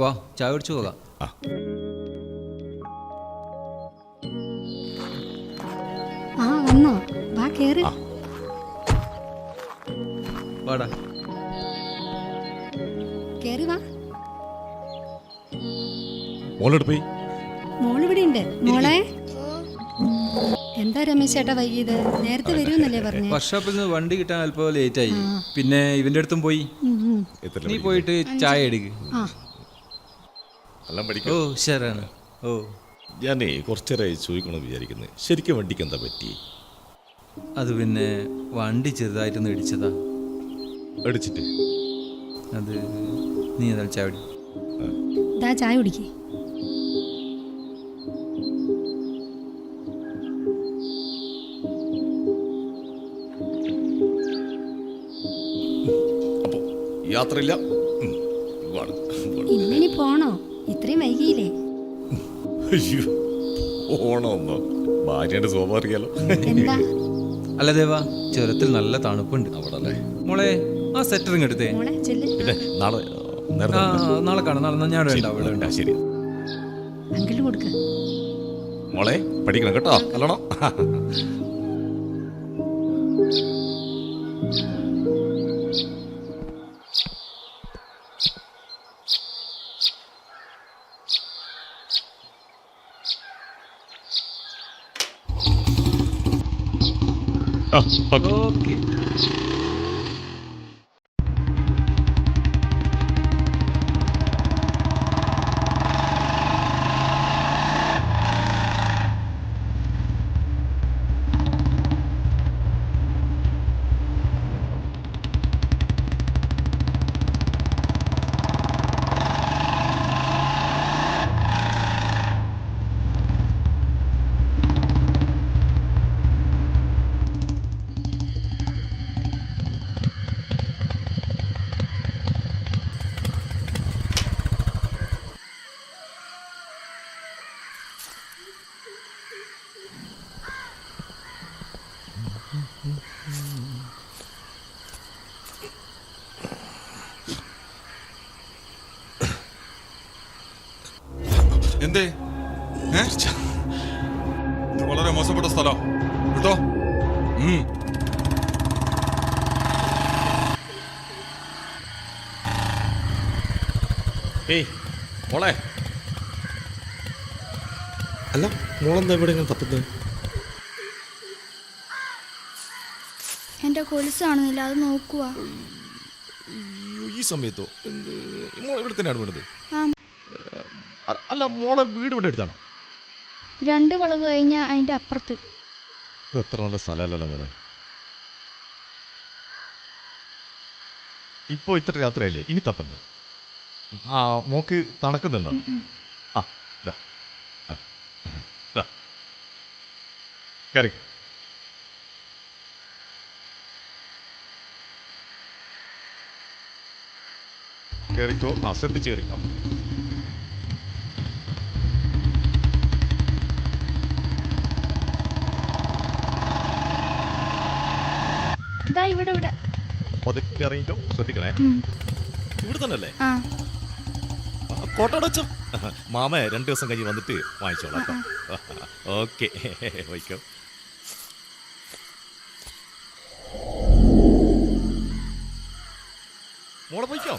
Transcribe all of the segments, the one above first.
വാ ചായ കുടിച്ചു പോകാം. ആ വന്നോ? വാ കേറ്. വാടാ. കേറി വാ. മോളോട് പോയി. മോളിവിടെ ഉണ്ട്. മോളെ എന്താ രമേശ് ചേട്ടാ വൈകിയത്? നേരത്തെ വരുമെന്നല്ലേ പറഞ്ഞേ? വർക്ക്ഷോപ്പിൽ നിന്ന് വണ്ടി കിട്ടാൻ അല്പം ലേറ്റ് ആയി. പിന്നെ ഇവന്റെ അടുത്തും പോയി. നീ പോയിട്ട് ചായ എടുക്ക്. ഓ ശരിയാണ്. ഓ ഞാനേ കുറച്ചേരായി ചോദിക്കണമെന്ന് വിചാരിക്കുന്നത്. ശരിക്കും വണ്ടിക്ക് എന്താ പറ്റി? അത് പിന്നെ വണ്ടി ചെറുതായിട്ടൊന്ന് ഇടിച്ചതാ. അടിച്ചിട്ട് അത് നീ ഏതായാലും ചായ കുടി. ദാ ചായ കുടിക്കേ. അപ്പോ യാത്രയില്ല. ഇന്നിനി പോണോ? ഇത്രയും വൈകിയില്ലേ? അയ്യോ ഓണമെന്നോ? ഭാര്യയുടെ സ്വഭാവം അറിയാലോ. എന്താ? അല്ല ദേവാ, ചുരത്തിൽ നല്ല തണുപ്പുണ്ട് അവിടെ അല്ലേ മോളെ. ആ സെറ്ററിങ് എടുത്തേ. മോളെ ചെല്ല്. പിന്നെ നാളെ നാളെ കാണാം. നാളെ ഞാൻ ഉണ്ടാവും. ശരി അങ്കിളിന് കൊടുക്ക. മോളെ പഠിക്കണം കേട്ടോ. നല്ലോണം. ഓക്കെ. എന്തേ? ഇത് വളരെ മോശപ്പെട്ട സ്ഥലം കേട്ടോ. ഏയ് മോളെ. അല്ല മോളെന്താ ഇവിടെ ഇങ്ങനെ തപ്പുന്നത്? എന്റെ കൊലുസ് കാണുന്നില്ല, അത് നോക്കുക. ഈ സമയത്തോ? മോളെ ഇവിടെ തന്നെയാണ് വീണത്? ആ, അല്ല മോളെ വീട് ഇവിടെ എടുത്താണോ? 2 വളവ് കഴിഞ്ഞ അതിന്റെ അപ്പുറത്ത്. എത്ര നല്ല സ്ഥലമല്ലല്ലോ മോളെ. ഇപ്പോൾ ഇത്ര രാത്രിയല്ലേ, ഇനി തപ്പുന്നത്? ആ മോക്ക് തണുക്കുന്നുണ്ടോ? ആ ഇതാ കയറി. കയറിക്കോ. ആ ശ്രദ്ധിച്ച് കയറിക്കോ. ഇതാ ഇവിടെ. പതുക്കെ ഇറങ്ങിക്കോ. ശ്രദ്ധിക്കണേ. ഇവിടെ തന്നെ അല്ലേ? ആ, കോട്ടടച്ചോ? മാമ 2 ദിവസം കഴിഞ്ഞ് വന്നിട്ട് വാങ്ങിച്ചോളാം. ഓക്കെ വയ്ക്കോ. മോളെ പോയിക്കോ.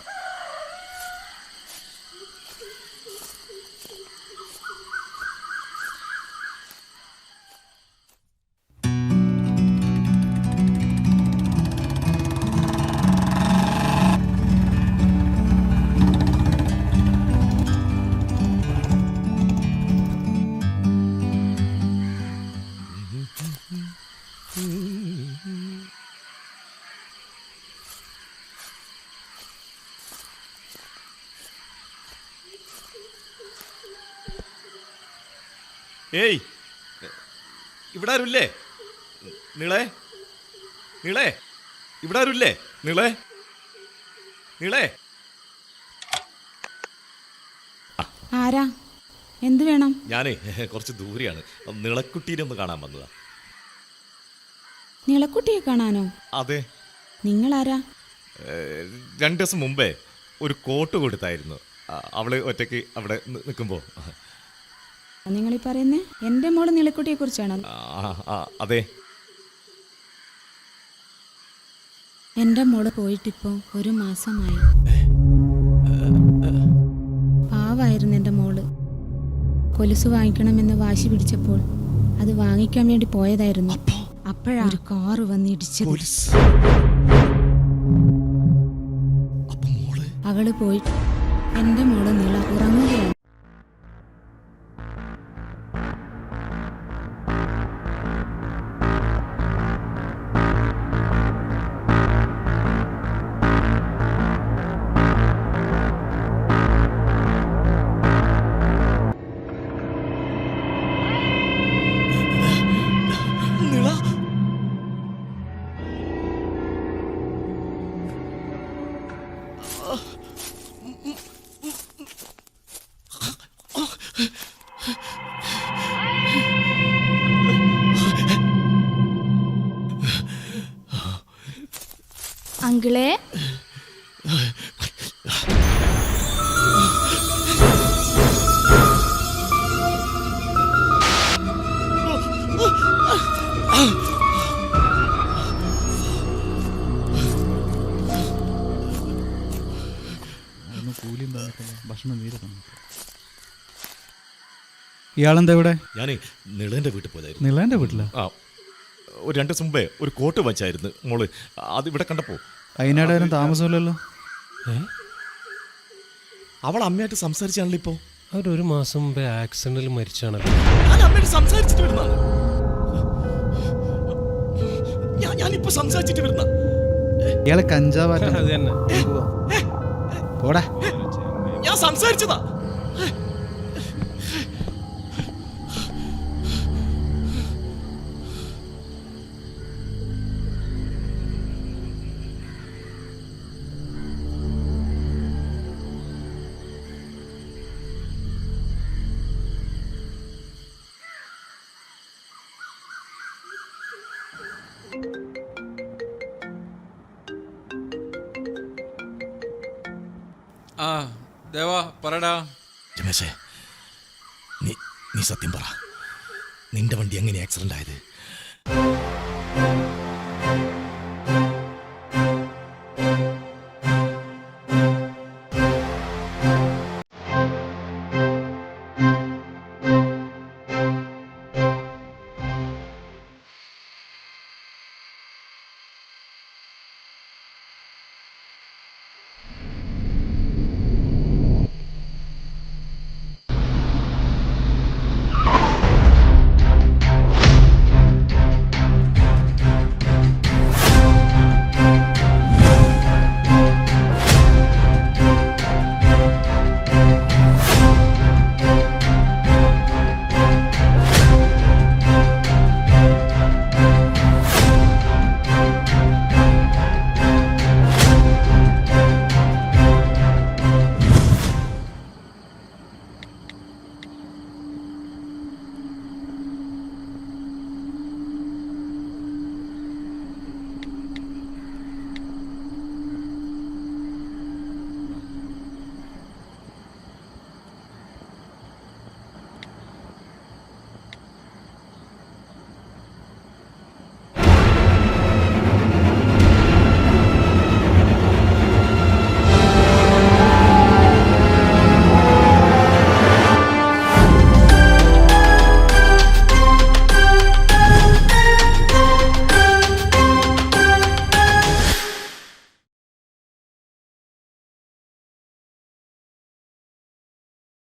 ഏയ് ഇവിടെ ആരുമില്ലേ? നീളേ ഇവിടെ ആരുമില്ലേ? നീളേ ആരാ? എന്ത് വേണം? ഞാനേ കുറച്ച് ദൂരെയാണ്. നിളക്കുട്ടീനെ ഒന്ന് കാണാൻ വന്നതാ. നിളക്കുട്ടിയെ കാണാനോ? അതെ. നിങ്ങളാരാ? 2 ദിവസം മുമ്പേ ഒരു കോട്ട് കൊടുത്തായിരുന്നു. അവള് ഒറ്റയ്ക്ക് അവിടെ നിൽക്കുമ്പോൾ. നിങ്ങളീ പറയുന്നേ എൻ്റെ മോള് നിളക്കുട്ടിയെ കുറിച്ചാണോ? അതെ. എൻ്റെ മോള് പോയിട്ടിപ്പോൾ 1 മാസമായി. പാവായിരുന്നു എൻ്റെ മോള്. കൊലുസ് വാങ്ങിക്കണമെന്ന് വാശി പിടിച്ചപ്പോൾ അത് വാങ്ങിക്കാൻ വേണ്ടി പോയതായിരുന്നു. അപ്പോഴാ ഒരു കാറ് വന്ന് ഇടിച്ചത്. അവള് പോയി. എൻ്റെ മോള് നിള ഉറങ്ങുകയാണ്. അങ്കിളേ, ഇയാളെന്താ ഇവിടെ? ഞാൻ നിളന്റെ വീട്ടിൽ പോയതായിരുന്നു. നിളന്റെ വീട്ടിലാ? ഒരു 2 ദിവസം മുമ്പേ ഒരു കോട്ട് വച്ചായിരുന്നു മോള്. അത് ഇവിടെ കണ്ടപ്പോ. അതിനിടെ താമസമില്ലല്ലോ. അവൾ അമ്മയായിട്ട് സംസാരിച്ചാണല്ലോ ഇപ്പോ. അവരൊരു മാസം മുമ്പേ ആക്സിഡന്റിൽ മരിച്ചാണല്ലോ. ഞാൻ അമ്മയോട് സംസാരിച്ചിട്ട് വരുന്നതാണ്. ഞാനിപ്പോ സംസാരിച്ചിട്ട് വരുന്ന. ഇയാളെ കഞ്ചാവ് അത് തന്നെ. പോടാ. ഞാൻ സംസാരിച്ചതാ. ആ ദേവാ പറടാ. രമേശേ, നീ സത്യം പറ. നിന്റെ വണ്ടി എങ്ങനെ ആക്സിഡന്റ് ആയത്?